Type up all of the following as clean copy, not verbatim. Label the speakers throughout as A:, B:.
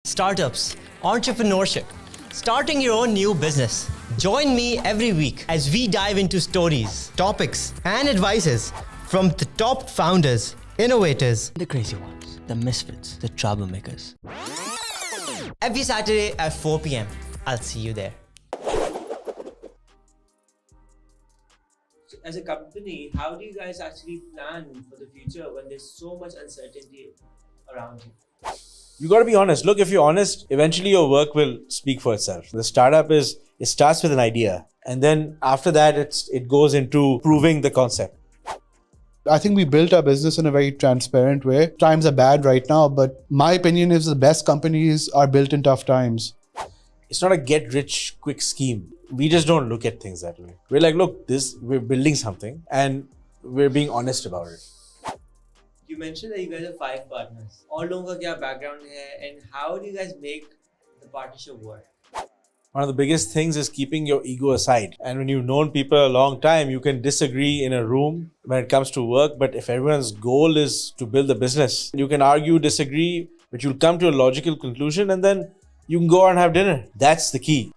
A: startups, entrepreneurship, starting your own new business. Join me every week as we dive into stories, topics, and advices from the top founders, innovators, the crazy ones, the misfits, the troublemakers. Every Saturday at 4 p.m. I'll see you there.
B: So as a company, how do you guys actually plan for the future when there's so much uncertainty around you?
C: You got to be honest. Look, if you're honest, eventually your work will speak for itself. The startup it starts with an idea, and then after that, it goes into proving the concept.
D: I think we built our business in a very transparent way. Times are bad right now, but my opinion is the best companies are built in tough times.
C: It's not a get-rich-quick scheme. We just don't look at things that way. We're like, look, we're building something, and we're being honest about it.
B: You mentioned that you guys have 5 partners. All लोगों का क्या background है, and how do you guys make the partnership work?
C: One of the biggest things is keeping your ego aside. And when you've known people a long time, you can disagree in a room when it comes to work. But if everyone's goal is to build a business, you can argue, disagree, but you'll come to a logical conclusion and then you can go out and have dinner. That's the key.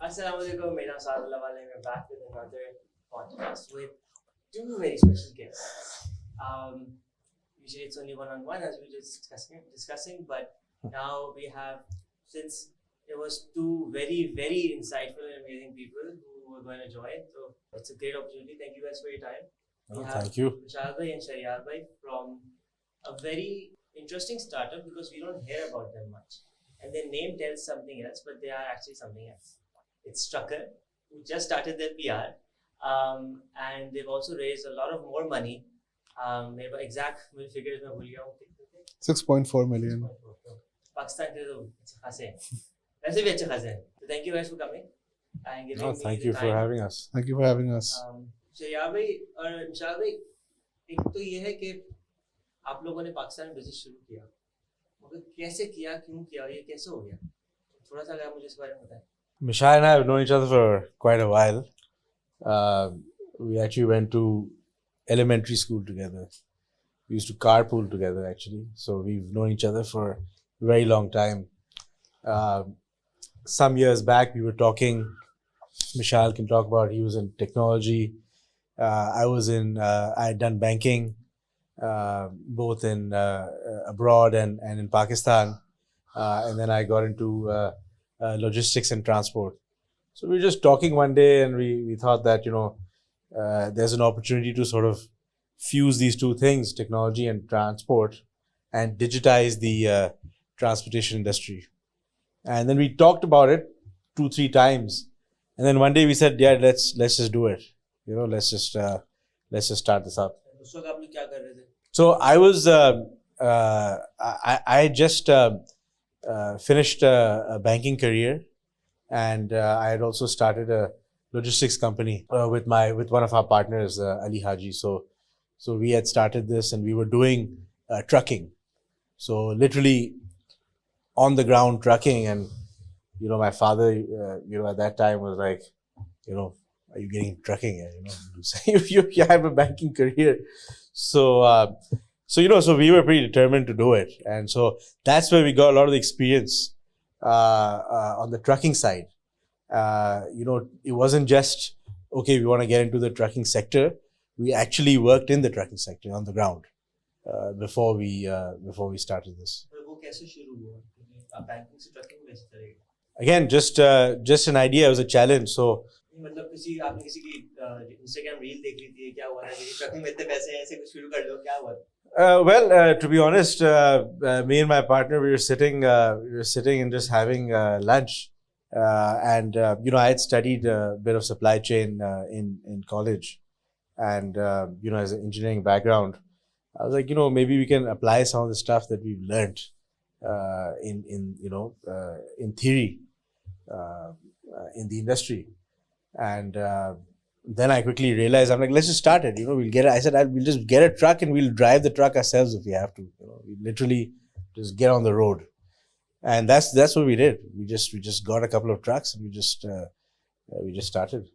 B: Assalamualaikum, my name is Allahwala. We're back with another podcast with 2 very special guests. Usually it's only one-on-one as we were just discussing, but now we have, since it was 2 very, very insightful and amazing people who were going to join. So it's a great opportunity. Thank you guys for your time.
C: Thank you.
B: Mishal and Shehryar from a very interesting startup because we don't hear about them much. And their name tells something else, but they are actually something else. It's Trukkr, who just started their PR. And they've also raised a lot of more money. Maybe exact figures मैं भूल गया हूँ.
D: 6.4 million.
B: Pakistan के तो अच्छे खासे हैं. वैसे भी अच्छे खासे हैं. So thank you guys for coming and giving me
C: Thank
B: the
C: you
B: time.
C: for having us.
D: Thank you for having us.
B: Shahryar भाई और मिशाल भाई, एक तो ये है कि आप लोगों ने पाकिस्तान में बिजनेस शुरू किया, मगर कैसे किया, क्यों किया, ये कैसे हो गया, थोड़ा सा अगर मुझे इस बारे में बताएं.
C: Mishal and I have known each other for quite a while. We actually went to elementary school together. We used to carpool together actually. So we've known each other for a very long time. Some years back we were talking, Mishal can talk about, he was in technology. I had done banking, both in abroad and in Pakistan. And then I got into logistics and transport. So we were just talking one day and we thought that, there's an opportunity to sort of fuse these 2 things, technology and transport, and digitize the transportation industry. And then we talked about it 2-3 times. And then one day we said, yeah, let's just do it. Let's just start this up. So I was, I just finished a banking career, and I had also started a logistics company with one of our partners, Ali Haji. So we had started this, and we were doing trucking. So literally on the ground trucking, and my father, at that time was like, are you getting trucking? You have a banking career. So we were pretty determined to do it. And so that's where we got a lot of the experience on the trucking side. It wasn't just, okay, we want to get into the trucking sector. We actually worked in the trucking sector on the ground before we started this. Again, just an idea. It was a challenge. So
B: मतलब आपने किसी की Instagram reel देख ली थी, क्या हुआ था, trucking में इतने पैसे हैं, ऐसे कुछ शुरू कर लो, क्या हुआ?
C: Well, to be honest, me and my partner, we were sitting and just having lunch, and I had studied a bit of supply chain in college, and as an engineering background, I was like, maybe we can apply some of the stuff that we've learned in theory in the industry. And then I quickly realized, I'm like, let's just start it. I said, we'll just get a truck and we'll drive the truck ourselves if we have to. We literally just get on the road. And that's what we did. We just got a couple of trucks and we just started.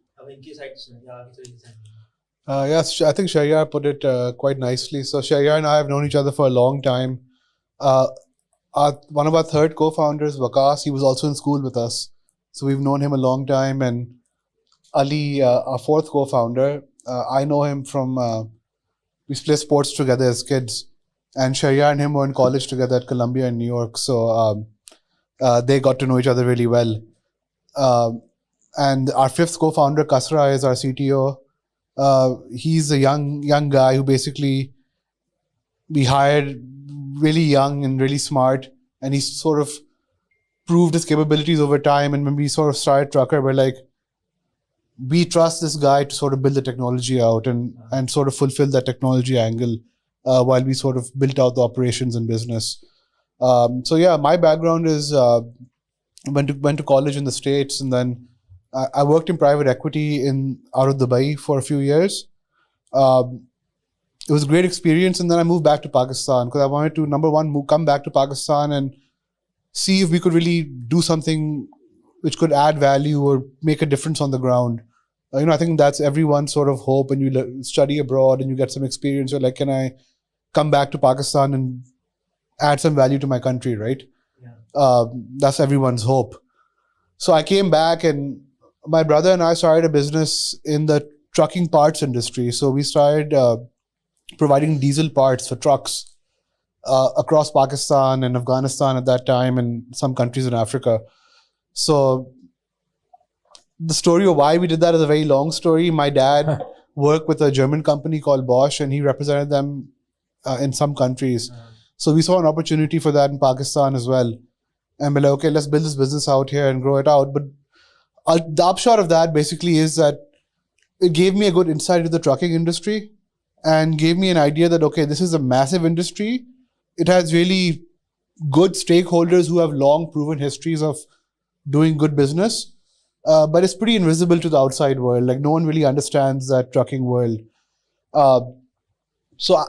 D: Yes, I think Shehryar put it quite nicely. So Shehryar and I have known each other for a long time. One of our third co-founders, Waqas, he was also in school with us. So we've known him a long time. And Ali, our fourth co-founder, I know him from, we played sports together as kids. And Shehryar and him were in college together at Columbia in New York. So they got to know each other really well. And our fifth co-founder, Kasra, is our CTO. He's a young guy who basically we hired really young and really smart, and he sort of proved his capabilities over time. And when we sort of started Trukkr, we're like, we trust this guy to sort of build the technology out and sort of fulfill that technology angle while we sort of built out the operations and business. So yeah, my background is went to college in the States, and then I worked in private equity out of Dubai for a few years. It was a great experience, and then I moved back to Pakistan because I wanted to, number one, come back to Pakistan and see if we could really do something which could add value or make a difference on the ground. I think that's everyone's sort of hope. When you study abroad and you get some experience, you're like, can I come back to Pakistan and add some value to my country, right? Yeah. That's everyone's hope. So I came back, and my brother and I started a business in the trucking parts industry. So we started providing diesel parts for trucks across Pakistan and Afghanistan at that time, and some countries in Africa. So the story of why we did that is a very long story. My dad worked with a German company called Bosch, and he represented them in some countries. So we saw an opportunity for that in Pakistan as well. And we're like, okay, let's build this business out here and grow it out. But the upshot of that basically is that it gave me a good insight into the trucking industry and gave me an idea that, okay, this is a massive industry. It has really good stakeholders who have long proven histories of doing good business. But it's pretty invisible to the outside world. Like, no one really understands that trucking world. So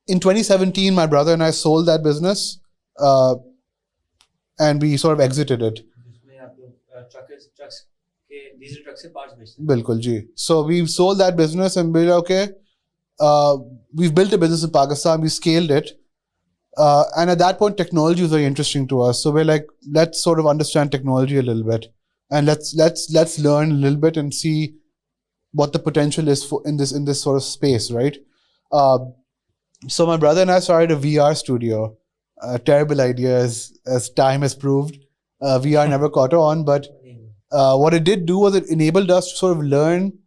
D: in 2017, my brother and I sold that business and we sort of exited it. Bilkul ji. So we sold that business and we're like, okay, we've built a business in Pakistan, we scaled it. And at that point, technology was very interesting to us. So we're like, let's sort of understand technology a little bit. And let's learn a little bit and see what the potential is in this sort of space, right? So my brother and I started a VR studio. Terrible idea as time has proved. VR never caught on, but what it did do was it enabled us to sort of learn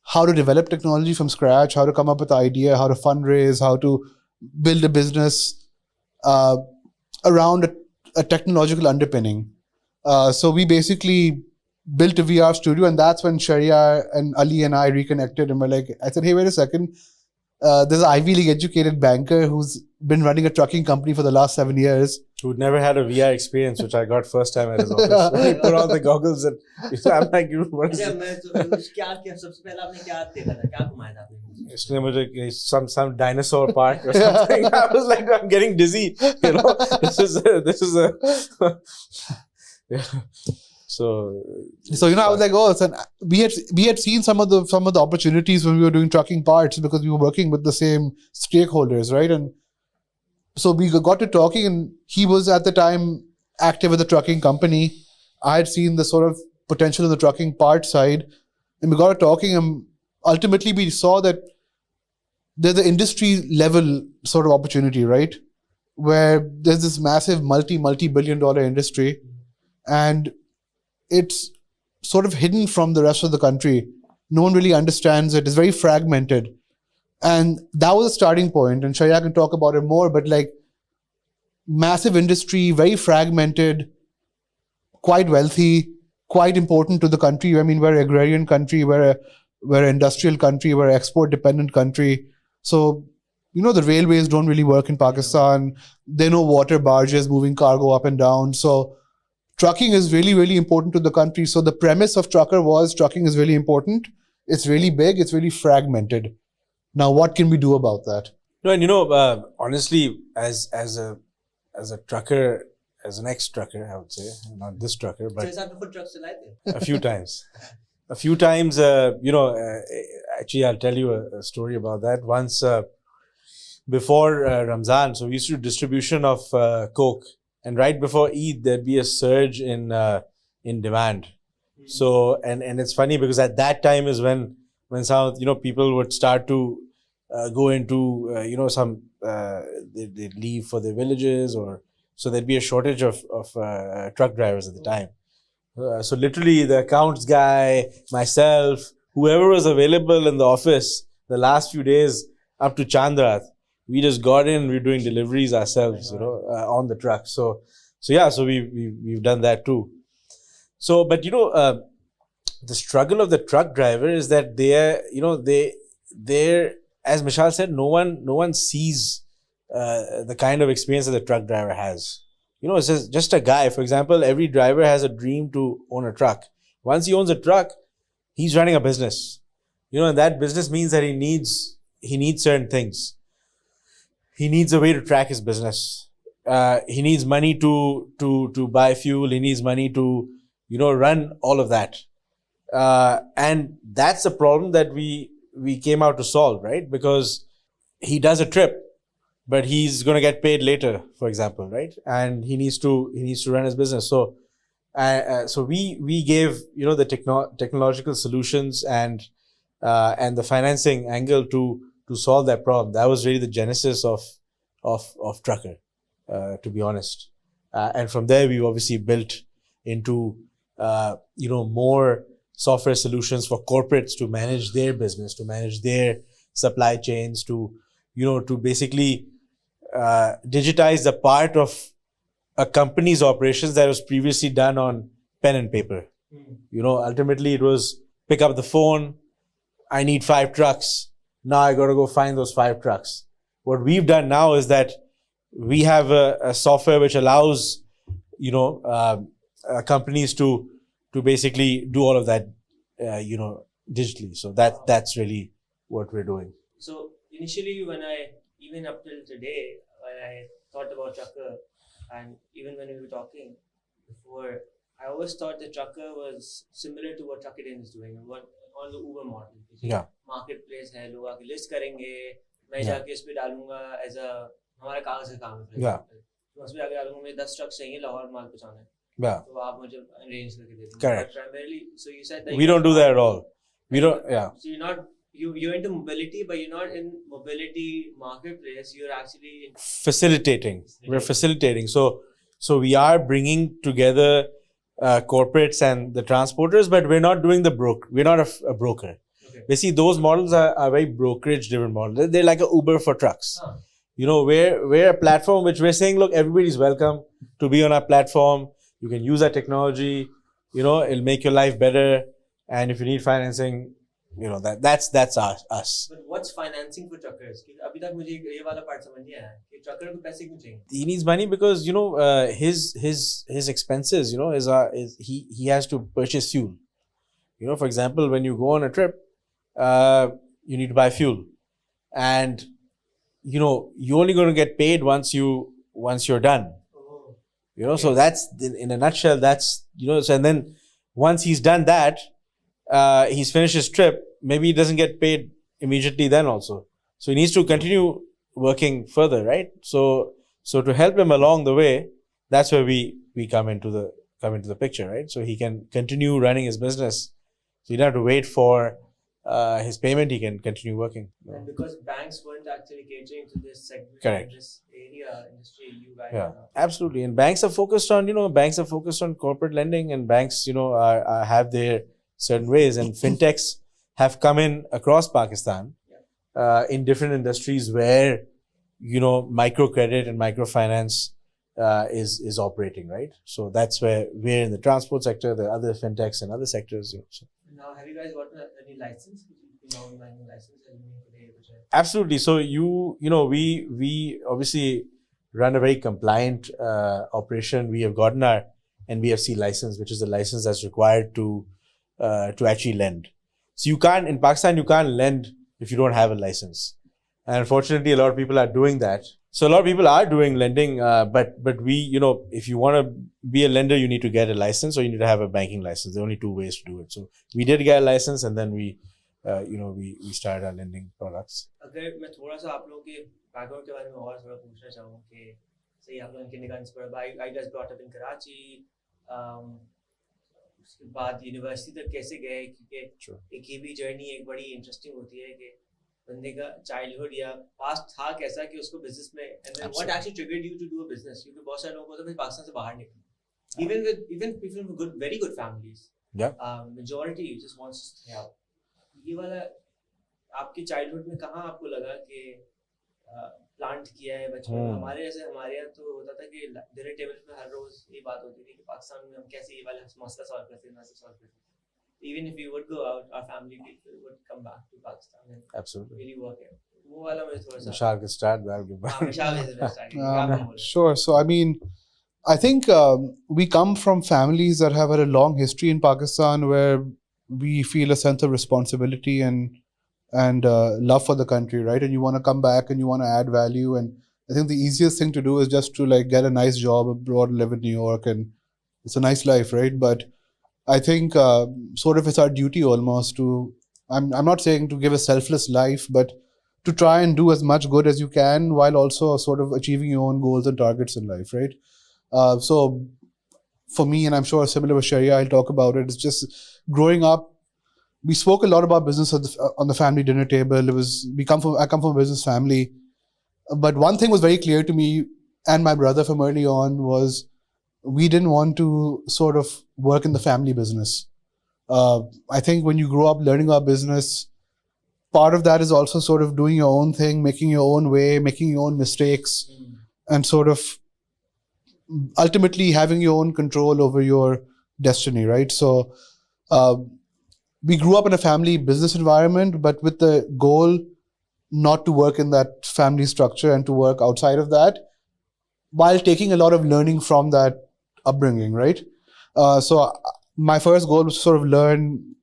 D: how to develop technology from scratch, how to come up with an idea, how to fundraise, how to build a business around a technological underpinning. So we basically built a VR studio, and that's when Shehryar and Ali and I reconnected, and we're like, I said, hey, wait a second. There's an Ivy League educated banker who's been running a trucking company for the last 7 years.
C: Who'd never had a VR experience, which I got first time at his office. When he put on the goggles and I'm like, what is it? Some dinosaur park or something. I was like, I'm getting dizzy. This is a yeah. So
D: I was like, oh, so we had seen some of the opportunities when we were doing trucking parts because we were working with the same stakeholders, right? And so we got to talking, and he was at the time active with the trucking company. I had seen the sort of potential in the trucking part side, and we got to talking, and ultimately we saw that there's an industry level sort of opportunity, right? Where there's this massive multi-billion dollar industry, and it's sort of hidden from the rest of the country. No one really understands it. It's very fragmented. And that was a starting point. And Shehryar can talk about it more, but like massive industry, very fragmented, quite wealthy, quite important to the country. I mean, we're an agrarian country, we're an industrial country, we're an export dependent country. So, the railways don't really work in Pakistan. There are no water barges moving cargo up and down. So trucking is really, really important to the country. So the premise of Trukkr was trucking is really important. It's really big. It's really fragmented. Now, what can we do about that?
C: No, and honestly, as a trucker, as an ex-trucker, I would say, not this trucker, but a few times. A few times, actually, I'll tell you a story about that. Once, before Ramzan. So we used to do distribution of Coke, and right before Eid there'd be a surge in demand. So and it's funny because at that time is when some people would start to go into some they'd leave for their villages, or so there'd be a shortage of truck drivers at the time. So literally the accounts guy, myself, whoever was available in the office the last few days up to Chandrat, we just got in. We were doing deliveries ourselves, on the truck. So we've done that too. So, but the struggle of the truck driver is that they're as Mishal said, no one sees the kind of experience that the truck driver has. It's just a guy. For example, every driver has a dream to own a truck. Once he owns a truck, he's running a business. And that business means that he needs certain things. He needs a way to track his business. He needs money to buy fuel. He needs money to run all of that. And that's a problem that we came out to solve, right? Because he does a trip, but he's going to get paid later, for example, right? And he needs to run his business. So we gave the technological solutions and the financing angle to solve that problem. That was really the genesis of Trukkr, to be honest. And from there we obviously built into more software solutions for corporates to manage their business, to manage their supply chains, to basically digitize the part of a company's operations that was previously done on pen and paper. Ultimately it was pick up the phone, I need 5 trucks. Now I got to go find those 5 trucks. What we've done now is that we have a software which allows companies to basically do all of that digitally. So that's really what we're doing.
B: So initially, even up till today, when I thought about Trukkr, and even when we were talking before, I always thought that Trukkr was similar to what Truckr is doing, and what on the Uber model.
C: Yeah.
B: Marketplace है, लोग आके list करेंगे, मैं जाके इस पे डालूंगा as a हमारा कागज का काम है.
C: Yeah.
B: उस पे आके डालूंगा मुझे 10 ट्रक चाहिए लाहौर माल पहुंचाना है.
C: Yeah.
B: तो आप मुझे arrange करके दे देंगे.
C: Correct.
B: But primarily, so you said that
C: We don't do that at all. We don't. Yeah.
B: So you're into mobility, but you're not in mobility marketplace. You're actually
C: Facilitating. We're facilitating. So we are bringing together corporates and the transporters, but we're not doing the broker. We're not a broker.
B: Okay.
C: Basically, those models are very brokerage-driven models. They're like a Uber for trucks.
B: Huh.
C: We're a platform which we're saying, look, everybody's welcome to be on our platform. You can use our technology. It'll make your life better. And if you need financing, that's us.
B: But what's financing for truckers? अभी तक मुझे ये वाला part समझ नहीं आया कि trucker को पैसे क्यों चाहिए?
C: He needs money because his expenses he has to purchase fuel. For example, when you go on a trip, you need to buy fuel, and you're only going to get paid once you're done. So that's in a nutshell. That's So and then once he's done that, he's finished his trip. Maybe he doesn't get paid immediately then also. So he needs to continue working further, right? So to help him along the way, that's where we come into the picture, right? So he can continue running his business. So you don't have to wait for his payment. He can continue working.
B: And because banks weren't actually catering to this segment,
C: Correct.
B: this industry, you guys
C: Yeah,
B: are.
C: absolutely. And banks are focused on corporate lending, and banks have their certain ways, and fintechs have come in across Pakistan in different industries where microcredit and microfinance is operating, right? So that's where we're in the transport sector, the other fintechs and other sectors. So.
B: Now, have you guys gotten any license? Banking license?
C: Absolutely. So we obviously run a very compliant operation. We have gotten our NBFC license, which is the license that's required to actually lend. So in Pakistan, you can't lend if you don't have a license. And unfortunately, a lot of people are doing that. So a lot of people are doing lending, but we, if you want to be a lender, you need to get a license, or you need to have a banking license. There are only 2 ways to do it. So we did get a license, and then we started our lending products.
B: अगर मैं थोड़ा सा आप लोगों के background के बारे में और थोड़ा पूछना चाहूँ कि सही आप लोगों के निकाह पर I guess brought up in Karachi, उसके बाद यूनिवर्सिटी तक कैसे गए, क्योंकि एक ये भी जर्नी एक बड़ी इंटरेस्टिंग होती है कि बंदे का चाइल्डहुड या पास्ट था कैसा कि उसको बिजनेस में, and then what actually triggered you to do a business, क्योंकि बहुत सारे लोगों को तो फिर पाकिस्तान से बाहर निकलना, even people with good, very good families, majority just wants to stay out. ये वाला आपके चाइल्डहुड में कहाँ आपको लगा कि प्लांट किया है बचपन में? हमारे यहाँ तो होता था कि डिनर टेबल पे हर रोज ये बात होती थी कि पाकिस्तान में हम कैसे ये वाला मसला सॉल्व करते हैं, even if we would go out, our family people would come back to Pakistan and
C: absolutely
B: really work out. वो वाला मुझे थोड़ा सा
C: Mishal can start that.
B: Mishal is the best idea.
D: Sure. So, I mean, I think we come from families that have had a long history in Pakistan where we feel a sense of responsibility and love for the country, right? And you want to come back and you want to add value. And I think the easiest thing to do is just to like get a nice job abroad, live in New York, and it's a nice life, right? But I think sort of it's our duty almost to, I'm not saying to give a selfless life, but to try and do as much good as you can while also sort of achieving your own goals and targets in life, right? So for me, and I'm sure similar with Shehryar, I'll talk about it, it's just growing up, we spoke a lot about business on the family dinner table. I come from a business family. But one thing was very clear to me and my brother from early on was we didn't want to sort of work in the family business. I think when you grow up learning our business, part of that is also sort of doing your own thing, making your own way, making your own mistakes, and sort of ultimately having your own control over your destiny, right? So we grew up in a family business environment, but with the goal not to work in that family structure and to work outside of that, while taking a lot of learning from that upbringing, right? So my first goal was to sort of learn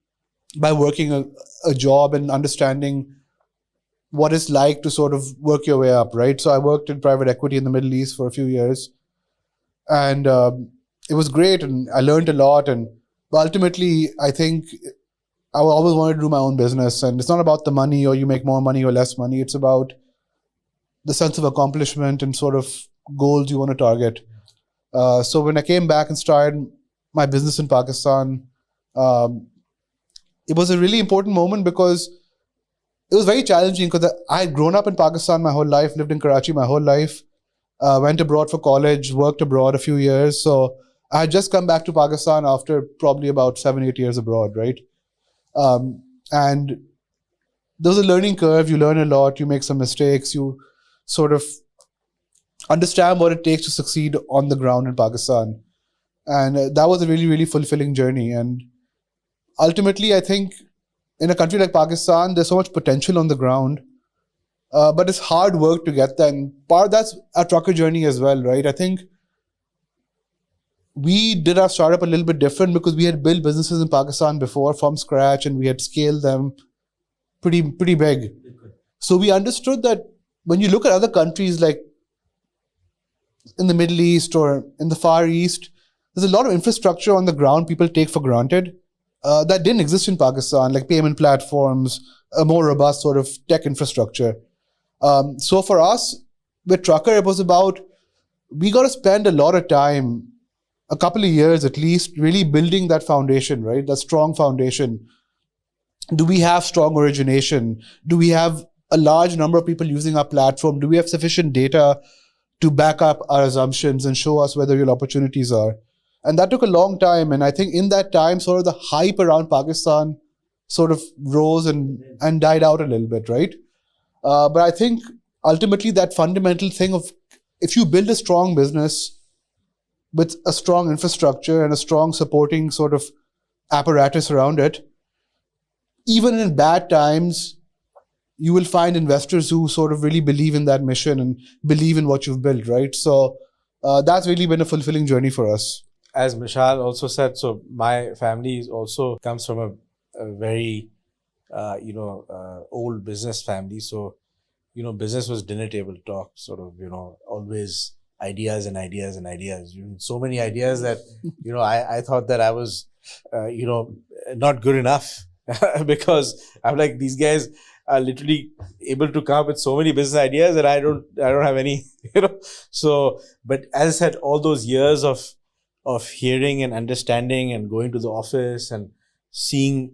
D: by working a job and understanding what it's like to sort of work your way up, right? So I worked in private equity in the Middle East for a few years, and it was great, and I learned a lot. And ultimately, I think I always wanted to do my own business, and it's not about the money or you make more money or less money. It's about the sense of accomplishment and sort of goals you want to target. So when I came back and started my business in Pakistan, it was a really important moment because it was very challenging because I had grown up in Pakistan my whole life, lived in Karachi my whole life, went abroad for college, worked abroad a few years. So I had just come back to Pakistan after probably about 7-8 years abroad, right? And there was a learning curve. You learn a lot, you make some mistakes, you sort of understand what it takes to succeed on the ground in Pakistan. And that was a really, really fulfilling journey. And ultimately, I think in a country like Pakistan, there's so much potential on the ground, but it's hard work to get there. And part of that's our Trukkr journey as well, right? I think we did our startup a little bit different because we had built businesses in Pakistan before from scratch and we had scaled them pretty big. So we understood that when you look at other countries like in the Middle East or in the Far East, there's a lot of infrastructure on the ground people take for granted that didn't exist in Pakistan, like payment platforms, a more robust sort of tech infrastructure. So for us, with Trukkr, it was about, we got to spend a lot of time, a couple of years at least, really building that foundation, right? That strong foundation. Do we have strong origination? Do we have a large number of people using our platform? Do we have sufficient data to back up our assumptions and show us where the real opportunities are? And that took a long time. And I think in that time, sort of the hype around Pakistan sort of rose and died out a little bit, right? But I think ultimately that fundamental thing of if you build a strong business with a strong infrastructure and a strong supporting sort of apparatus around it, even in bad times, you will find investors who sort of really believe in that mission and believe in what you've built, right? So that's really been a fulfilling journey for us.
C: As Mishal also said, so my family also comes from a very, old business family. So, business was dinner table talk, sort of, always ideas and ideas and ideas. So many ideas that, I thought that I was, not good enough because I'm like, these guys are literally able to come up with so many business ideas that I don't have any, So, but as I said, all those years of hearing and understanding and going to the office and seeing,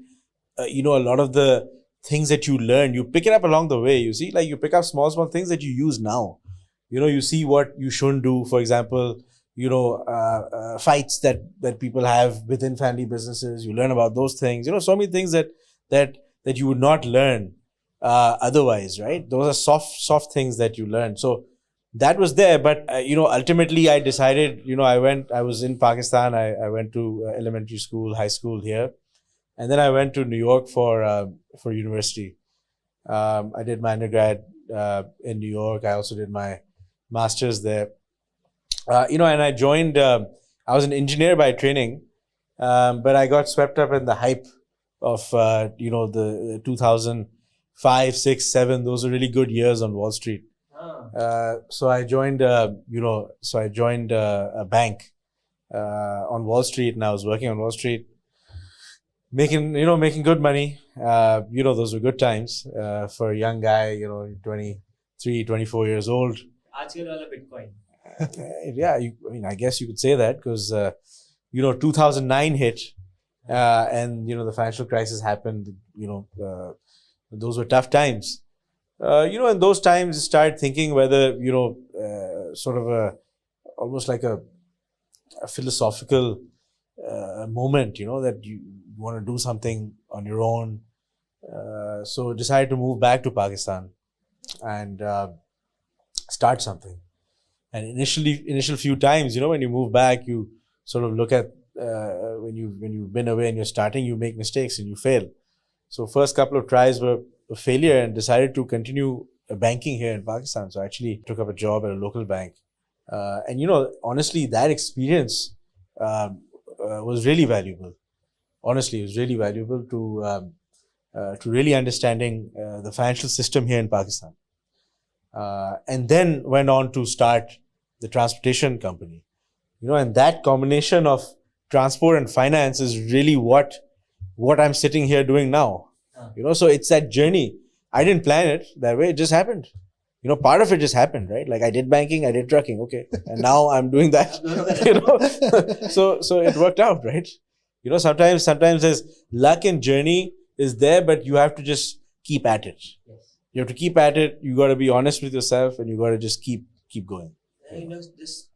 C: a lot of the things that you learn, you pick it up along the way. You see, like you pick up small things that you use now. You see what you shouldn't do. For example, fights that people have within family businesses. You learn about those things. So many things that you would not learn otherwise, right? Those are soft things that you learn. So that was there, but ultimately I decided. I was in Pakistan. I went to elementary school, high school here, and then I went to New York for university. I did my undergrad in New York. I also did my master's there. And I joined. I was an engineer by training, but I got swept up in the hype of the 2005, 6, 7. Those were really good years on Wall Street. So I joined. A bank on Wall Street, and I was working on Wall Street, making good money. Those were good times for a young guy. 23, 24 years old.
B: Aajkal wala Bitcoin.
C: Yeah, I guess you could say that because 2009 hit, and the financial crisis happened. Those were tough times. In those times, you start thinking whether sort of almost like a philosophical moment. That you want to do something on your own. So decided to move back to Pakistan and start something. And initial few times, when you move back, you sort of look at when you've been away and you're starting, you make mistakes and you fail. So first couple of tries were a failure, and decided to continue banking here in Pakistan. So I actually took up a job at a local bank, and honestly, that experience was really valuable. Honestly, it was really valuable to really understanding the financial system here in Pakistan. And then went on to start the transportation company. And that combination of transport and finance is really what I'm sitting here doing now. So it's that journey. I didn't plan it that way. It just happened. Part of it just happened, right? Like I did banking, I did trucking. Okay. And now I'm doing that, so it worked out, right? Sometimes there's luck and journey is there, but you have to just keep at it.
B: Yes.
C: You have to keep at it. You got to be honest with yourself, and you got to just keep going.
B: This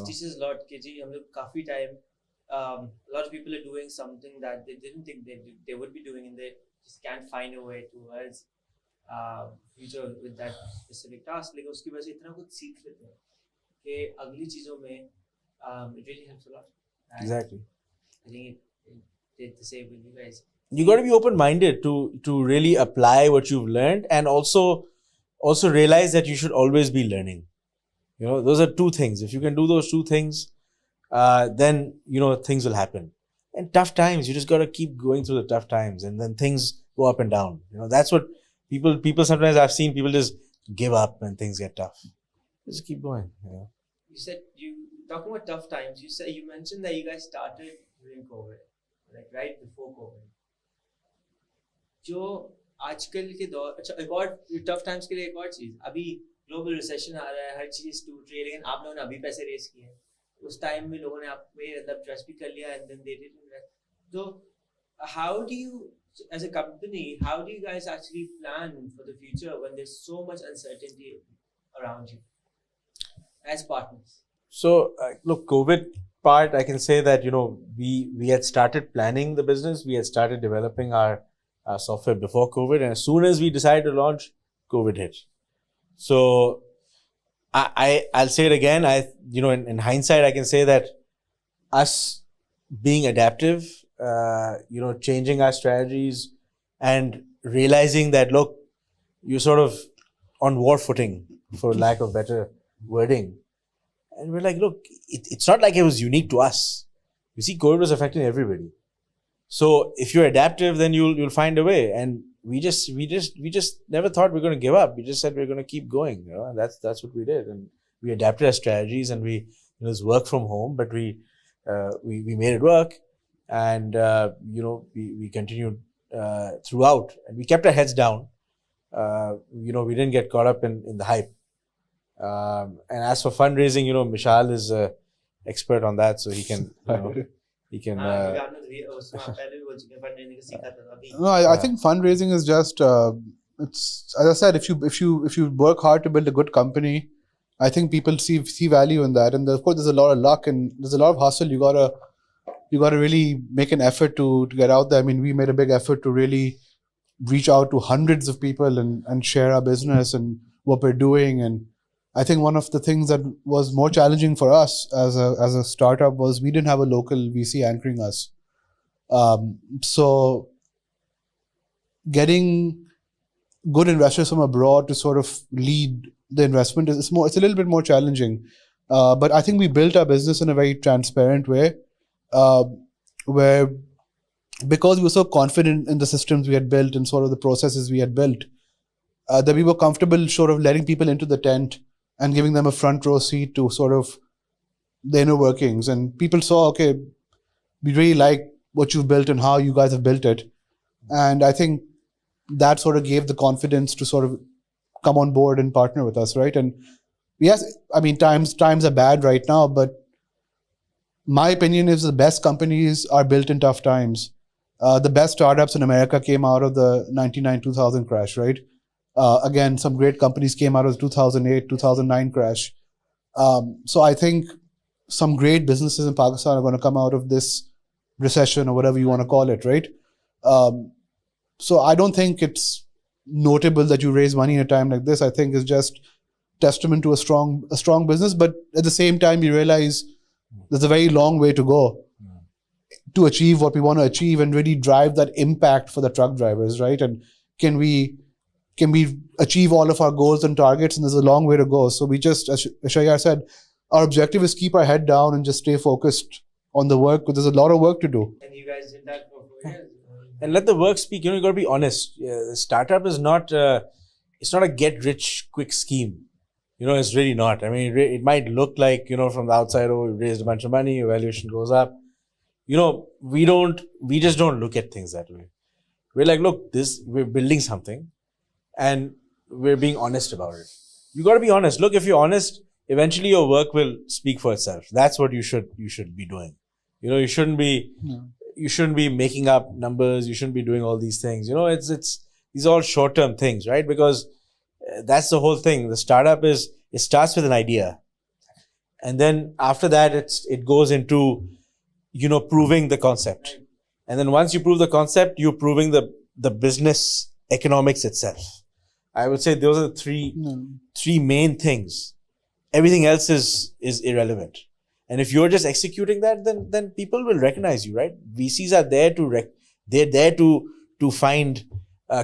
B: teaches a lot. KG, हम लोग काफी time. A lot of people are doing something that they didn't think they would be doing, and they just can't find a way towards future with that specific task. लेकिन उसकी वजह से इतना कुछ सीख लेते हैं कि अगली चीजों में it really helps a lot. And
C: Exactly.
B: I think it did the same with you guys.
C: You got to be open-minded to really apply what you've learned, and also realize that you should always be learning. Those are two things. If you can do those two things, then things will happen. And tough times, you just got to keep going through the tough times, and then things go up and down. That's what people sometimes I've seen people just give up when things get tough. Just keep going.
B: You said talking about tough times. You mentioned that you guys started during COVID, like right before COVID. जो आजकल के दौर, अच्छा एक और tough times के लिए एक और चीज, अभी ग्लोबल रिसेशन आ रहा है, हर चीज टूट रही है, लेकिन आप लोगों ने अभी पैसे रेस किए हैं. उस टाइम में लोगों ने आप पे मतलब ट्रस्ट भी कर लिया, and then they did invest. So how do you, as a company, how do you guys actually plan for the future when there's so much uncertainty around you as partners?
C: So look, COVID part, I can say that we had started planning the business. We had started developing our software before COVID, and as soon as we decided to launch, COVID hit. So I'll say it again. In hindsight, I can say that us being adaptive, changing our strategies, and realizing that look, you're sort of on war footing, for lack of better wording, and we're like, look, it's not like it was unique to us. You see, COVID was affecting everybody. So if you're adaptive, then you'll find a way. And we just never thought we were going to give up. We just said we're going to keep going, and that's what we did. And we adapted our strategies, and we it's work from home, but we made it work, and we continued throughout, and we kept our heads down. we didn't get caught up in the hype. And as for fundraising, Mishal is expert on that, so he can, he can.
D: No, I think fundraising is just it's, as I said, if you work hard to build a good company, I think people see value in that, and of course there's a lot of luck and there's a lot of hustle. You gotta really make an effort to get out there. I mean, we made a big effort to really reach out to hundreds of people and share our business and what we're doing. And I think one of the things that was more challenging for us as a startup was we didn't have a local VC anchoring us. So getting good investors from abroad to sort of lead the investment it's a little bit more challenging. But I think we built our business in a very transparent way, where because we were so confident in the systems we had built and sort of the processes we had built, that we were comfortable sort of letting people into the tent and giving them a front row seat to sort of the inner workings. And people saw, okay, we really like what you've built and how you guys have built it. And I think that sort of gave the confidence to sort of come on board and partner with us, right? And yes, I mean, times are bad right now, but my opinion is the best companies are built in tough times. The best startups in America came out of the 99-2000 crash, right? Again, some great companies came out of the 2008-2009 crash. So I think some great businesses in Pakistan are going to come out of this recession or whatever you want to call it, right? So I don't think it's notable that you raise money in a time like this. I think it's just testament to a strong business. But at the same time, you realize there's a very long way to go to achieve what we want to achieve and really drive that impact for the truck drivers, right? And can we achieve all of our goals and targets? And there's a long way to go. So we just, as Shehryar said, our objective is keep our head down and just stay focused on the work, because there's a lot of work to do.
B: And you guys did that for 4 years.
C: And let the work speak. You got to be honest. Startup is not, it's not a get rich quick scheme. It's really not. I mean, it might look like, from the outside, oh, we raised a bunch of money, valuation goes up. We just don't look at things that way. We're like, look, we're building something and we're being honest about it. You got to be honest. Look, if you're honest, eventually your work will speak for itself. That's what you should be doing. You shouldn't be making up numbers. You shouldn't be doing all these things. These are all short-term things, right? Because that's the whole thing. The startup it starts with an idea. And then after that, it goes into, proving the concept. And then once you prove the concept, you're proving the business economics itself. I would say those are the three main things. Everything else is irrelevant. And if you're just executing that, then people will recognize you, right? VCs are there they're there to find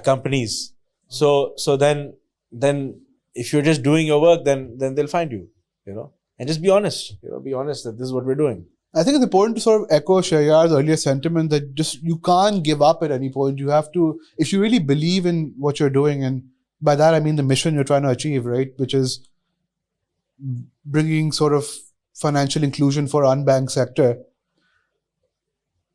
C: companies. So then if you're just doing your work, then they'll find you, and just be honest, be honest that this is what we're doing.
D: I think it's important to sort of echo Shehyar's earlier sentiment that just you can't give up at any point. You have to, if you really believe in what you're doing, and by that I mean the mission you're trying to achieve, right? Which is bringing sort of financial inclusion for unbanked sector.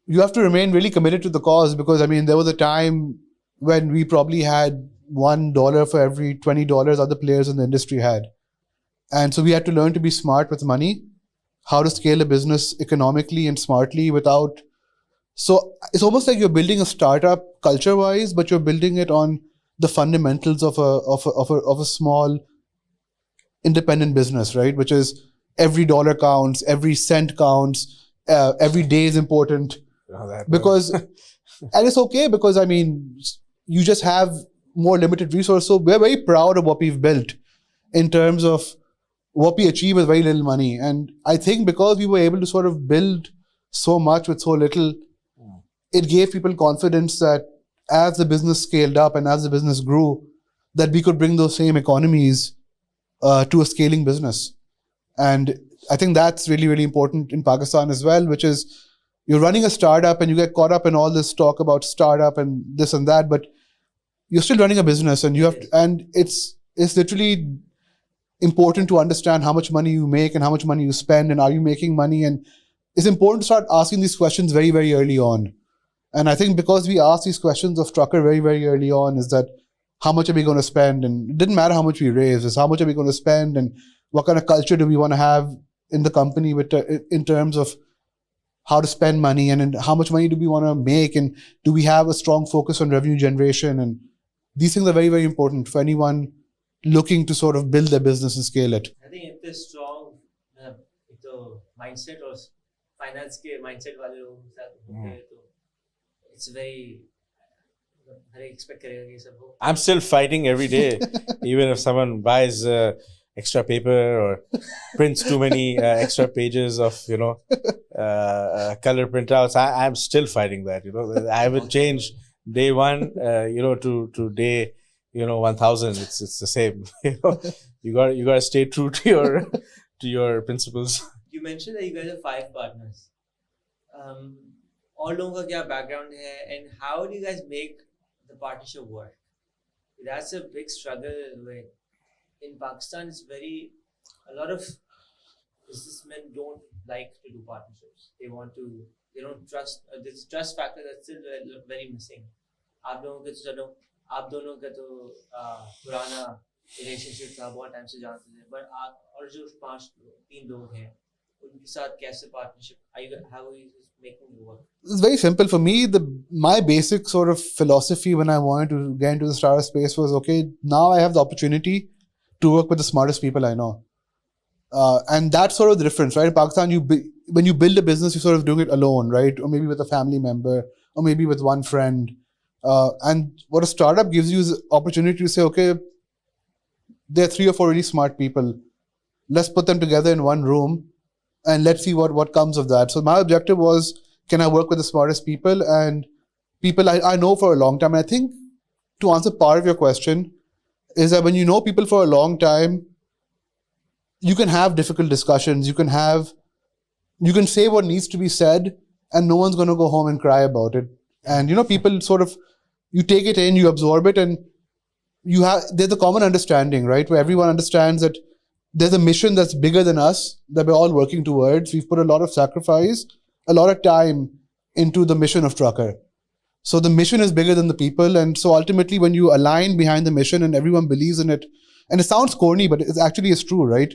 D: You have to remain really committed to the cause, because I mean, there was a time when we probably had $1 for every $20 other players in the industry had. And so we had to learn to be smart with money, how to scale a business economically and smartly without. So it's almost like you're building a startup culture-wise, but you're building it on the fundamentals of a small independent business, right? Which is every dollar counts, every cent counts, every day is important. Because, and it's okay because I mean, you just have more limited resources. So we're very proud of what we've built in terms of what we achieve with very little money. And I think because we were able to sort of build so much with so little, it gave people confidence that as the business scaled up and as the business grew, that we could bring those same economies to a scaling business. And I think that's really, really important in Pakistan as well, which is you're running a startup and you get caught up in all this talk about startup and this and that, but you're still running a business, and you have to, and it's literally important to understand how much money you make and how much money you spend, and are you making money? And it's important to start asking these questions very, very early on. And I think because we asked these questions of Trukkr very, very early on, is that how much are we going to spend? And it didn't matter how much we raised, it's how much are we going to spend and what kind of culture do we want to have in the company in terms of how to spend money and how much money do we want to make and do we have a strong focus on revenue generation? And these things are very, very important for anyone looking to sort of build their business and scale it.
B: I think if there's strong mindset or finance के mindset वाले लोगों के साथ होते हैं तो it's very expect करेगा कि सब हो.
C: I'm still fighting every day, even if someone buys extra paper or prints too many extra pages of color printouts. I'm still fighting that. I haven't changed day one, to day 1000. It's the same. You got to stay true to your principles.
B: You mentioned that you guys are 5 partners. All लोगों का क्या background है and how do you guys make the partnership work? That's a big struggle. In Pakistan, a lot of businessmen don't like to do partnerships. They don't trust. This trust factor that's still very missing. आप दोनों का तो पुराना relationship था, बहुत time से जानते थे. But और जो 3 लोग हैं, उनके साथ कैसे partnership? How are you making it work?
D: It's very simple for me. My basic sort of philosophy when I wanted to get into the startup space was, okay, now I have the opportunity to work with the smartest people I know. And that's sort of the difference, right? In Pakistan, when you build a business, you're sort of doing it alone, right? Or maybe with a family member, or maybe with one friend. And what a startup gives you is opportunity to say, okay, there are 3 or 4 really smart people. Let's put them together in one room and let's see what comes of that. So my objective was, can I work with the smartest people and people I know for a long time? And I think to answer part of your question is that when you know people for a long time, you can have difficult discussions. You can say what needs to be said and no one's going to go home and cry about it. And people sort of, you take it in, you absorb it, and there's a common understanding, right? Where everyone understands that there's a mission that's bigger than us that we're all working towards. We've put a lot of sacrifice, a lot of time into the mission of Trukkr. So the mission is bigger than the people. And so ultimately when you align behind the mission and everyone believes in it, and it sounds corny, but it actually is true, right?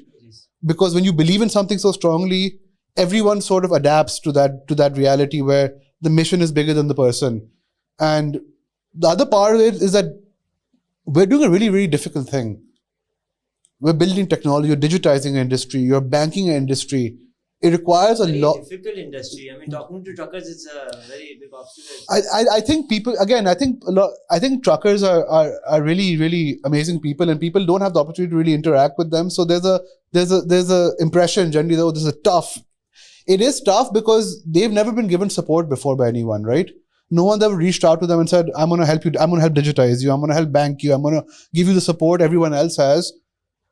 D: Because when you believe in something so strongly, everyone sort of adapts to that reality where the mission is bigger than the person. And the other part of it is that we're doing a really, really difficult thing. We're building technology, you're digitizing an industry, you're banking an industry. It requires a lot.
B: Difficult industry. I mean, talking to truckers, it's a very big obstacle.
D: I think people, again, I think truckers are really, really amazing people, and people don't have the opportunity to really interact with them. So there's a impression generally though this is tough. It is tough because they've never been given support before by anyone, right? No one's ever reached out to them and said, I'm going to help you, I'm going to help digitize you, I'm going to help bank you, I'm going to give you the support everyone else has.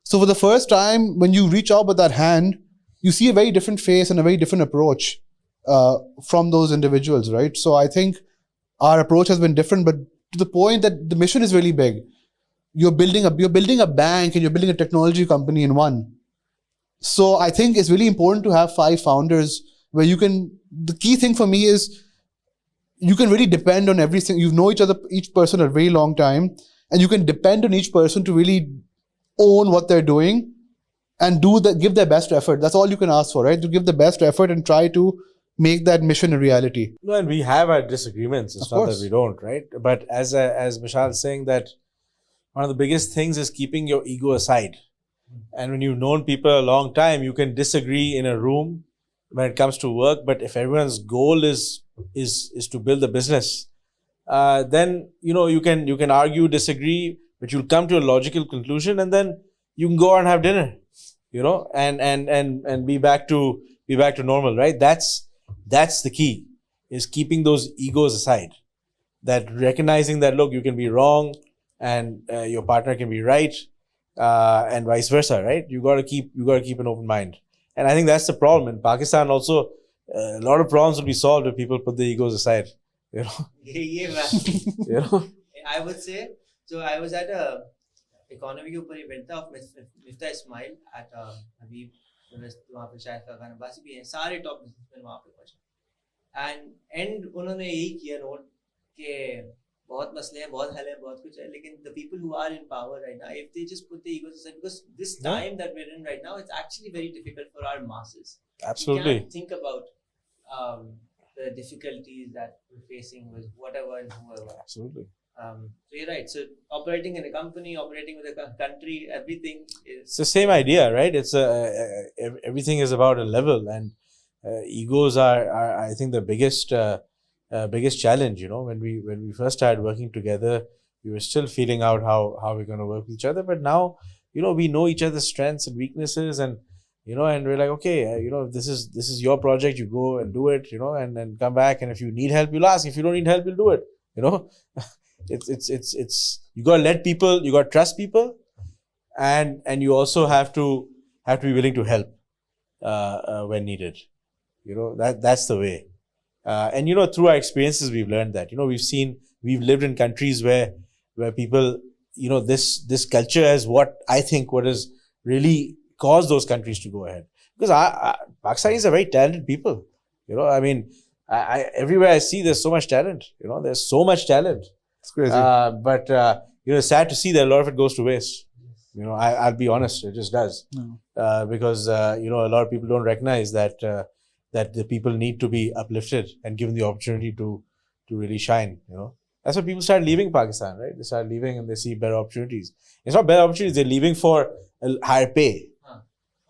D: So for the first time, when you reach out with that hand, you see a very different face and a very different approach from those individuals, right? So I think our approach has been different, but to the point that the mission is really big. You're building a bank and you're building a technology company in one. So I think it's really important to have 5 founders where the key thing for me is you can really depend on everything. You know each person a very long time, and you can depend on each person to really own what they're doing and give their best effort. That's all you can ask for, right? To give the best effort and try to make that mission a reality.
C: No, and we have our disagreements. It's not that we don't, right? But as Mishal is saying, that one of the biggest things is keeping your ego aside. And when you've known people a long time, you can disagree in a room when it comes to work. But if everyone's goal is to build a business, then you can argue, disagree, but you'll come to a logical conclusion, and then you can go out and have dinner, and be back to normal, right? That's the key, is keeping those egos aside. That recognizing that, look, you can be wrong and your partner can be right, and vice versa, right? You got to keep an open mind. And I think that's the problem in Pakistan. Also, a lot of problems will be solved if people put the egos aside.
B: I would say. So I was at a economy के ऊपर event था of Mifta Ismail at Habib. वहाँ पे शायद का गाना बासी भी हैं, सारे top businessmen वहाँ पे पहुँचे. And उन्होंने यही किया नोट कि बहुत मसले हैं, बहुत हल है, बहुत कुछ है, लेकिन the people who are in power right now, if they just put the egos aside, because this time that we're in right now, it's actually very difficult for our masses.
C: Absolutely.
B: We can't think about the difficulties that we're facing with whatever and whoever.
C: Absolutely.
B: So you're right. So operating in a company, operating with a country, everything is...
C: It's the same idea, right? It's everything is about a level, and egos are I think the biggest challenge. You know, when we first started working together, we were still feeling out how we're going to work with each other. But now, you know, we know each other's strengths and weaknesses, and you know, and we're like, okay, you know, this is your project. You go and do it, you know, and then come back. And if you need help, you'll ask. If you don't need help, you'll do it. You know, it's you got to let people, you got to trust people, and you also have to be willing to help when needed. You know, that's the way. And you know, through our experiences, we've learned that. You know, we've lived in countries where people, you know, this culture is what has really caused those countries to go ahead. Because Pakistanis are very talented people. You know, I mean, I everywhere I see, there's so much talent. You know, there's so much talent.
D: It's crazy.
C: But you know, it's sad to see that a lot of it goes to waste. You know, I'll be honest, it just does.
D: No.
C: Because you know, a lot of people don't recognize that the people need to be uplifted and given the opportunity to really shine. You know, that's why people start leaving Pakistan, right? They start leaving and they see better opportunities. It's not better opportunities; they're leaving for a higher pay.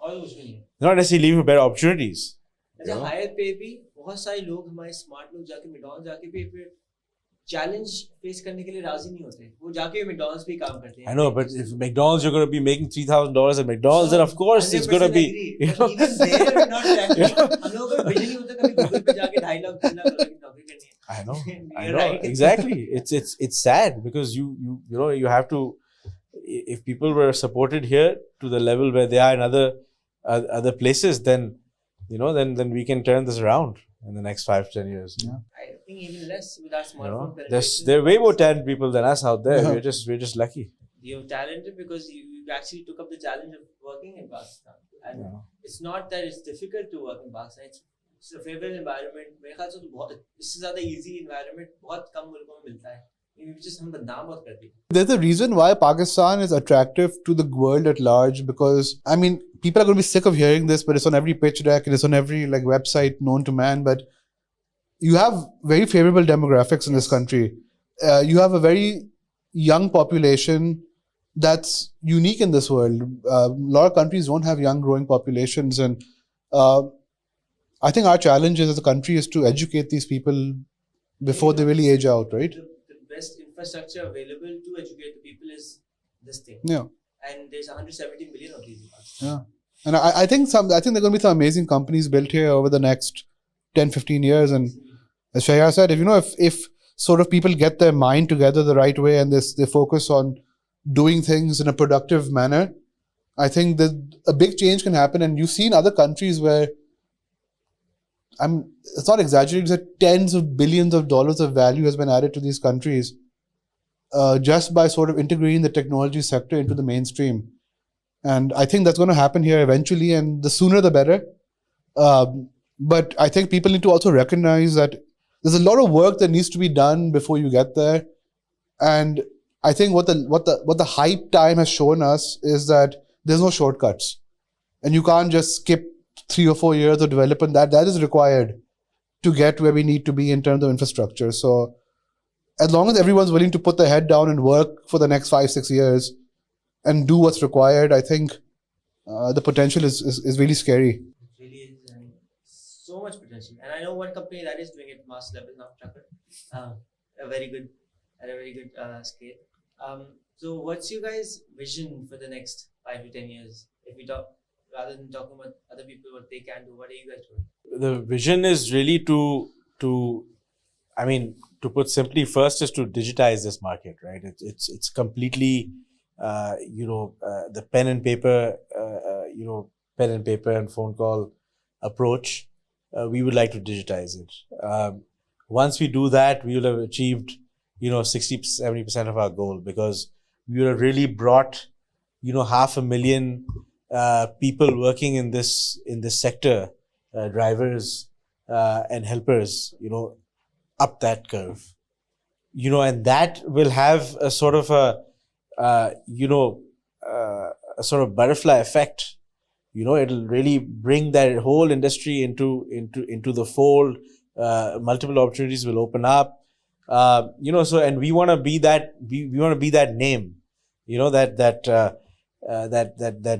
C: They're not necessarily leaving for better opportunities.
B: अच्छा higher पे भी बहुत सारे लोग हमारे smart लोग जाके McDonald's जाके भी फिर चैलेंज फेस करने के लिए राजी नहीं होते, वो जाके मैकडॉनल्ड्स पे काम करते हैं.
C: I know, but if McDonald's you're going to be making $3,000 at McDonald's, then of course it's going to be. You know?
B: Even there we're not that. हम लोगों का विजन नहीं होता कभी गूगल पे जाके 2.5 लाख 3 लाख डॉलर की नौकरी करनी है.
C: I know, I
B: You're
C: know,
B: right.
C: exactly. It's sad because you know, you have to. If people were supported here to the level where they are in other places, then you know, then we can turn this around in the next 5 to 10 years.
D: Yeah.
B: I think even less with our
C: You
B: smartphone
C: know,
B: penetration.
C: there are way more talented people than us out there.
D: Yeah.
C: We're just lucky.
B: You're talented because you actually took up the challenge of working in Pakistan. And
C: Yeah.
B: it's not that it's difficult to work in Pakistan. It's a favorable environment. मेरे ख्याल से तो बहुत इससे ज़्यादा easy environment बहुत कम मुल्कों में मिलता है. हम बदनाम बहुत करते हैं.
D: There's a reason why Pakistan is attractive to the world at large, because I mean, people are going to be sick of hearing this, but it's on every pitch deck and it's on every like website known to man. But you have very favorable demographics in this country. You have a very young population that's unique in this world. A lot of countries don't have young growing populations, and I think our challenge as a country is to educate these people before they really age out, right?
B: The best infrastructure available to educate the people is this thing.
D: Yeah.
B: And there's 170 million of these in Pakistan.
D: Yeah. And I think there are going to be some amazing companies built here over the next 10, 15 years. And as Shehryar said, if sort of people get their mind together the right way and they focus on doing things in a productive manner, I think that a big change can happen. And you've seen other countries where, it's not exaggerating, that tens of billions of dollars of value has been added to these countries just by sort of integrating the technology sector into the mainstream. And I think that's going to happen here eventually, and the sooner the better. But I think people need to also recognize that there's a lot of work that needs to be done before you get there. And I think what the hype time has shown us is that there's no shortcuts, and you can't just skip 3 or 4 years of development. That is required to get where we need to be in terms of infrastructure. So as long as everyone's willing to put their head down and work for the next 5-6 years and do what's required, I think the potential is really scary.
B: It really is. And so much potential. And I know one company that is doing it mass level now, Trukkr. At a very good scale. So what's your guys' vision for the next 5 to 10 years? If we talk, rather than talking about other people, what they can do, what are you guys doing?
C: The vision is really to put simply, first is to digitize this market, right? It's completely, the pen and paper and phone call approach. We would like to digitize it. Once we do that, we will have achieved, 60-70% of our goal, because we will have really brought, 500,000 people working in this sector, drivers and helpers, up that curve. and that will have a sort of a sort of butterfly effect. It'll really bring that whole industry into the fold. Multiple opportunities will open up. And we want to be that. We want to be that name. That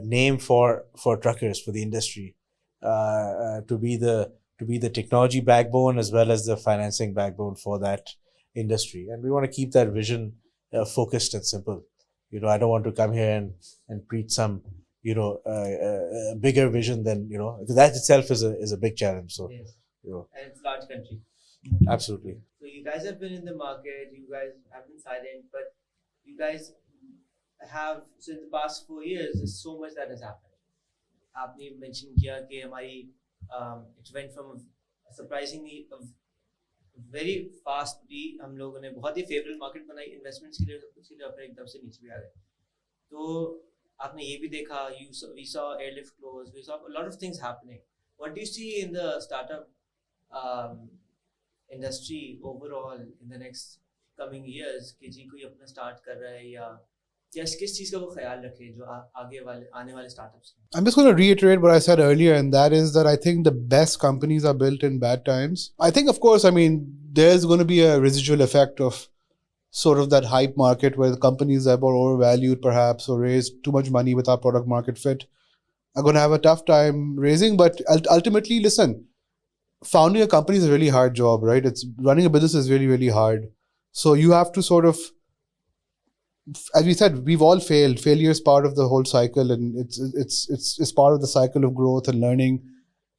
C: name for truckers, for the industry, to be the technology backbone as well as the financing backbone for that industry. And we want to keep that vision focused and simple. I don't want to come here and preach some bigger vision than because that itself is a big challenge. So
B: Yes. And it's a large country.
C: Absolutely.
B: So you guys have been in the market, you guys have been silent, but you guys have, so in the past 4 years, there's so much that has happened. आपने mention किया कि हमारी it went from a surprisingly very fastly हम लोगों ने बहुत ही favorable market बनाई investments के लिए, उसके लिए अपने एकदम से नीचे भी आ गए. तो आपने ये भी देखा, we saw airlift close, we saw a lot of things happening. What do you see in the startup industry overall in the next coming years कि जी कोई अपना start कर रहा है या किस चीज का वो ख्याल रखे जो आने वाले startups?
D: I'm just going to reiterate what I said earlier, and that is that I think the best companies are built in bad times. I think, of course, there's going to be a residual effect of sort of that hype market where the companies that were overvalued perhaps or raised too much money without product market fit are going to have a tough time raising. But ultimately, listen, founding a company is a really hard job, right? Running a business is really, really hard. So you have to sort of, as we said, we've all failed. Failure is part of the whole cycle, and it's part of the cycle of growth and learning.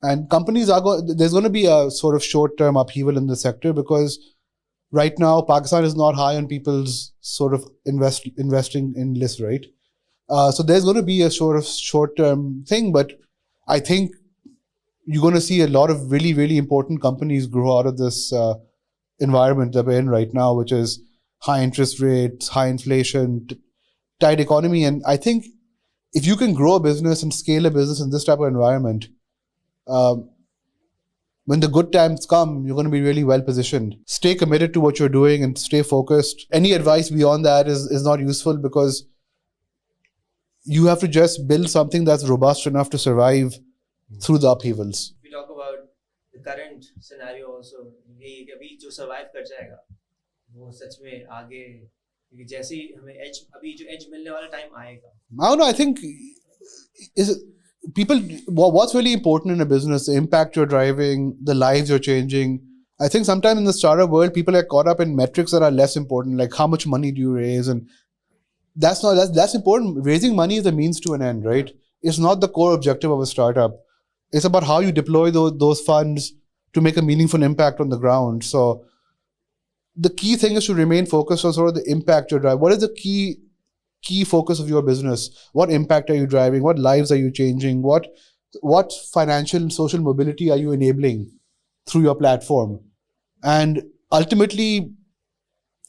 D: And companies there's going to be a sort of short-term upheaval in the sector because right now Pakistan is not high on people's sort of investing in list, right? So there's going to be a sort of short-term thing, but I think you're going to see a lot of really, really important companies grow out of this environment that we're in right now, which is high interest rates, high inflation, tight economy. And I think if you can grow a business and scale a business in this type of environment, when the good times come, you're going to be really well positioned. Stay committed to what you're doing and stay focused. Any advice beyond that is not useful because you have to just build something that's robust enough to survive through the upheavals.
B: If we talk about the current scenario also, ये अभी जो survive कर जाएगा वो सच में आगे क्योंकि जैसे ही हमें अभी जो edge मिलने वाला time आएगा.
D: I don't know. I think what's really important in a business, the impact you're driving, the lives you're changing. I think sometimes in the startup world, people are caught up in metrics that are less important, like how much money do you raise, and that's important. Raising money is a means to an end, right? It's not the core objective of a startup. It's about how you deploy those funds to make a meaningful impact on the ground. So the key thing is to remain focused on sort of the impact you're driving. What is the key focus of your business? What impact are you driving? What lives are you changing? What financial and social mobility are you enabling through your platform? And ultimately,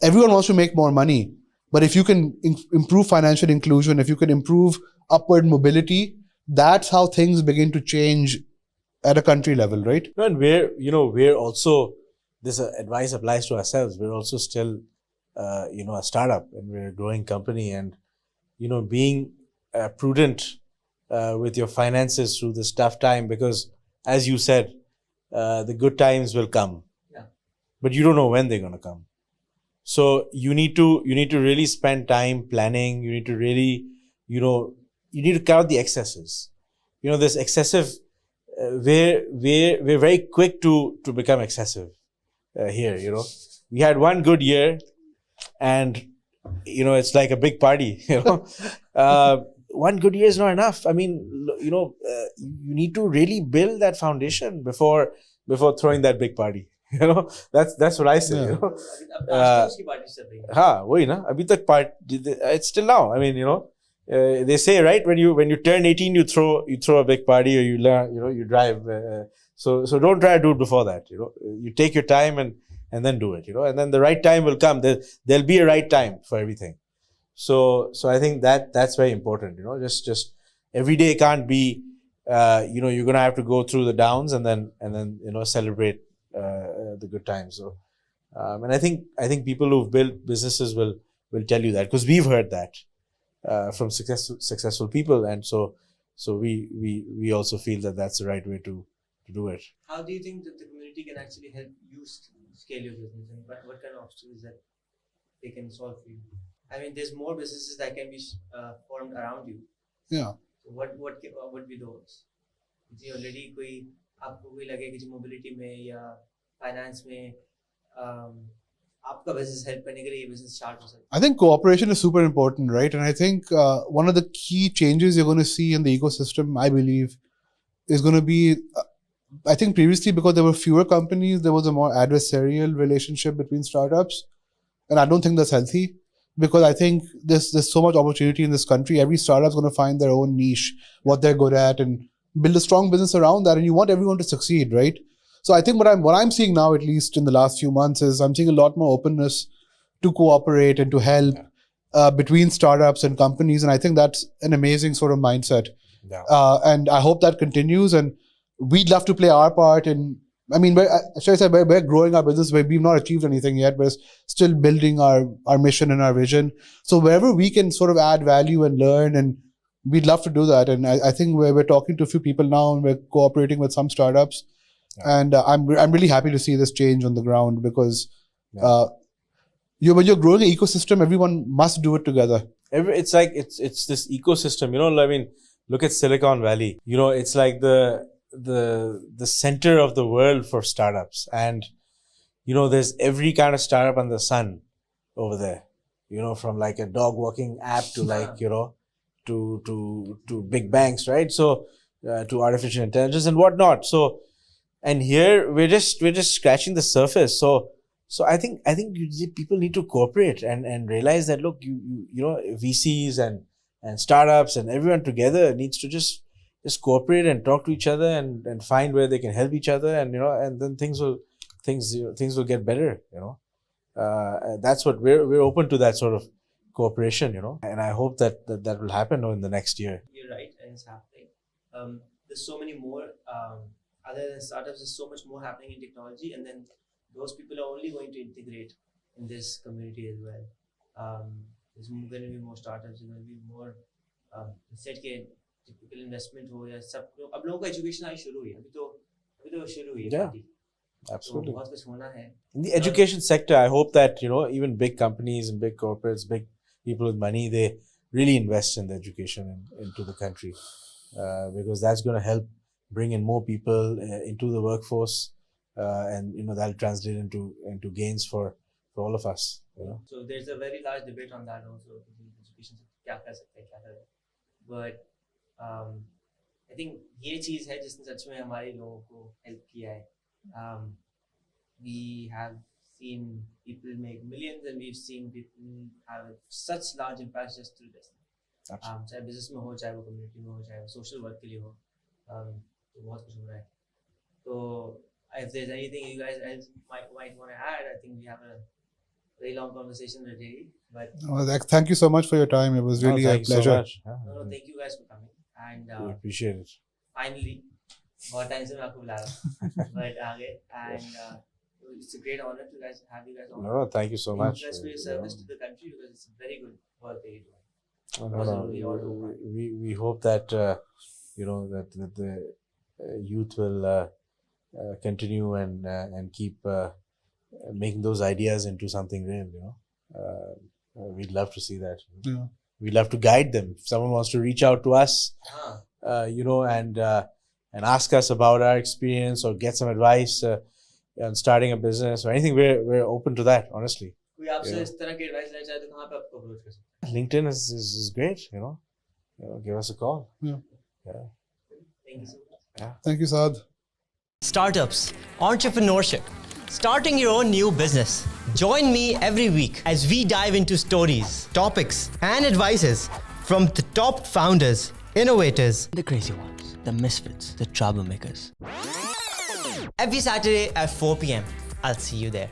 D: everyone wants to make more money. But if you can improve financial inclusion, if you can improve upward mobility, that's how things begin to change at a country level, right?
C: And we're also, this advice applies to ourselves. We're also still, a startup and we're a growing company, and, being prudent with your finances through this tough time, because as you said, the good times will come, but you don't know when they're going to come. So you need to really spend time planning. You need to really, you need to count the excesses. This excessive, we're very quick to become excessive here. We had one good year, and it's like a big party. One good year is not enough. You need to really build that foundation before throwing that big party. That's what I say.
D: Yeah.
C: It's still now. They say, right, when you turn 18, you throw a big party, or you learn, you drive. So don't try to do it before that. You take your time and then do it. And then the right time will come. There'll be a right time for everything. So I think that's very important. Just every day can't be. You're gonna have to go through the downs and then celebrate the good times. So And I think people who've built businesses will tell you that, because we've heard that from successful people, and so we also feel that that's the right way to do it.
B: How do you think that the community can actually help you scale your business, and what kind of obstacles that they can solve for you? I mean, there's more businesses that can be formed around you.
D: Yeah.
B: So what would be those? Ji already कोई आपको कोई लगे कि mobility में या finance में आपका business help करने के लिए ये business start हो सकता है?
D: I think cooperation is super important, right? And I think one of the key changes you're going to see in the ecosystem, I believe, is going to be, I think previously, because there were fewer companies, there was a more adversarial relationship between startups. And I don't think that's healthy, because I think there's so much opportunity in this country. Every startup's going to find their own niche, what they're good at, and build a strong business around that. And you want everyone to succeed, right? So I think what I'm seeing now, at least in the last few months, is I'm seeing a lot more openness to cooperate and to help between startups and companies. And I think that's an amazing sort of mindset.
C: Yeah.
D: And I hope that continues. And we'd love to play our part in, I mean, we're growing our business, where we've not achieved anything yet. We're still building our mission and our vision. So wherever we can sort of add value and learn, and we'd love to do that. And I think we're talking to a few people now, and we're cooperating with some startups. Yeah. And I'm really happy to see this change on the ground, because when you're growing an ecosystem, everyone must do it together.
C: It's like it's this ecosystem, you know. I mean, look at Silicon Valley. You know, it's like the center of the world for startups, and you know, there's every kind of startup under the sun over there. You know, from like a dog walking app to like, you know, to big banks, right? So to artificial intelligence and whatnot. So, and here we're just scratching the surface. So I think people need to cooperate and realize that, look, you know, VCs and startups and everyone together needs to just cooperate and talk to each other and find where they can help each other, and you know, and then things will get better, you know. That's what we're open to, that sort of cooperation, you know, and I hope that will happen in the next year.
B: You're right, and it's happening. There's so many more other than startups. There's so much more happening in technology, and then those people are only going to integrate in this community as well. There's going to be more startups. There's going to be more instead के typical investment हो या सब लोग, अब लोगों को education आई शुरू हुई है, अभी तो शुरू हुई है.
C: Yeah, absolutely.
B: तो बहुत कुछ होना है.
C: In the education sector, I hope that, you know, even big companies and big corporates, big people with money, they really invest in the education into the country, because that's going to help bring in more people into the workforce, and you know, that'll translate into gains for all of us, you know.
B: So there's a very large debate on that also. Education क्या कर सकते हैं, क्या करें. But I think ये चीज़ है जिसने सच में हमारे लोगों को help किया है. We have seen people make millions, and we've seen people have such large impacts just through this. चाहे business में हो, चाहे वो community में हो, चाहे वो social work के लिए हो, तो बहुत कुछ हो रहा है. So if there's anything you guys else might want to add, I think we have a very long conversation today. But
D: thank you so much for your time. It was really a pleasure.
C: So
B: no, thank you guys for coming. And
C: we appreciate it.
B: Finally, बहुत time से मैं आपको बुला रहा हूँ, but आगे, and it's a great honor to have you guys on.
C: No, thank you so much.
B: Thank you for your service to the country, because it's very good work that you're doing.
C: No. We hope that you know, that the youth will continue and keep making those ideas into something real, you know. We'd love to see that.
D: Yeah.
C: We'd love to guide them. If someone wants to reach out to us, you know, and ask us about our experience or get some advice on starting a business or anything, we're open to that, honestly.
B: कोई आपसे इस तरह की advice लेना चाहे तो कहाँ पे आपको approach कर सकते हैं?
C: LinkedIn is great, you know. Give us a call.
D: Yeah.
B: Thank you so much.
C: Yeah.
D: Thank you, Saad.
A: Startups, entrepreneurship, starting your own new business. Join me every week as we dive into stories, topics, and advices from the top founders, innovators, the crazy ones, the misfits, the troublemakers. Every Saturday at 4 p.m. I'll see you there.